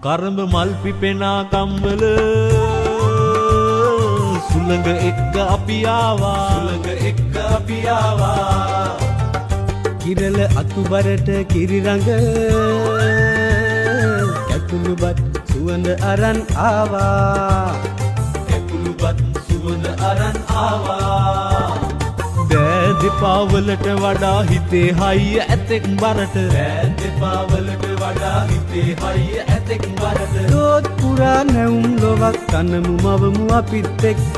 කරඹ මල් පිපෙනා කම්වල සුළඟ එක්ක අපි ආවා කිරල අතුබරට කිරිරඟ කැකුළුබත් සුවඳ අරන් ආවා දෙපාවලට වඩා හිතේ හයිය ඇතෙක් බරට දොත් පුරා නැවුම් ලොවක් තනමු මවමු අපිත් එක්ක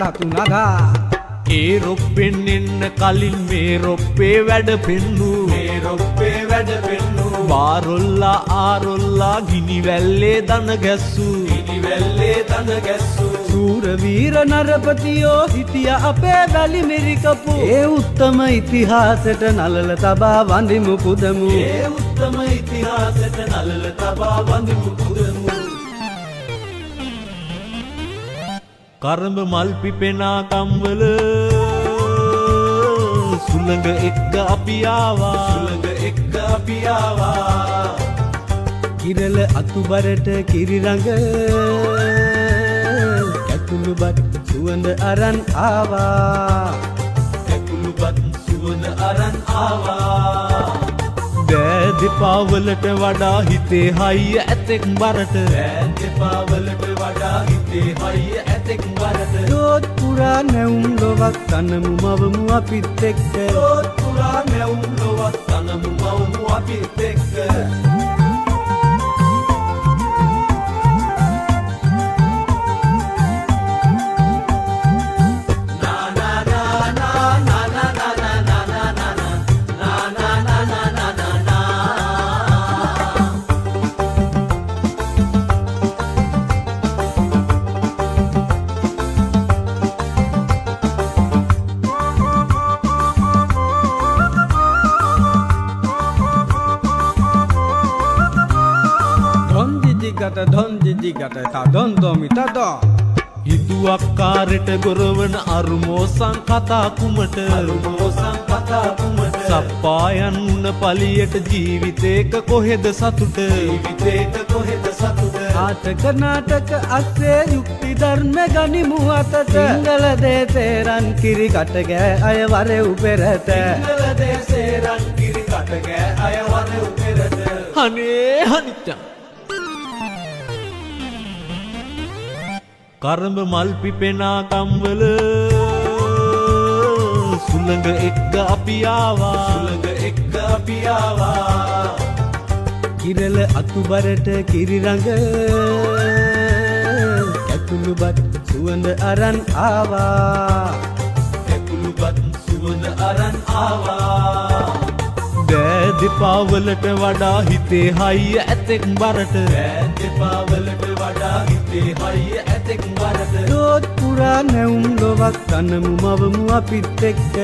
ධාතු නදා ඒ රොප්පෙන් එන්න කලින් මේ රොප්පේ වැඩ පෙන්නු බාරොල්ලා ආරොල්ලා ගිනි වැල්ලේ දන ගැස්සු සූර වීර නරපතියෝ හිටිය අපේ වැලි මෙරිකපු ඒ උත්තම ඉතිහාසයට නලල තබා වඳිමු පුදමු කරඹ මල් පිපෙනා කම්වල සුළඟ එක්ක අපි ආවා කිරල අතුබරට කිරිරඟ කැකුළුබත් සුවඳ අරන් ආවා දෙපාවලට වඩා හිතේ හයිය ඇතෙක් බරට දොත් පුරා නැවුම් ලොවක් තනමු මවමු අපිත් එක්ක ධොන්දිදිගත තදොන්දොමිතද හිතුවක්කාරට ගොරවන අරුමෝසං කතා කුමට සප්පායන් උන පලියට ජීවිතේක කොහෙද සතුට ආටක නාටක අස්සේ යුක්ති ධර්ම ගනිමු අතට සිංහල දේශේරන් කිරි කටගෑ අය වරෙව් පෙරට අනේ හනිච්චා කරඹ මල් පිපෙනා කම්වල සුළඟ එක්ක අපි ආවා කිරල අතුබරට කිරිරඟ කැකුළුබත් සුවඳ අරන් ආවා දෙපාවලට වඩා හිතේ හයිය ඇතෙක් බරට දොත් පුරා නැවුම් ලොවක් තනමු මවමු අපිත් එක්ක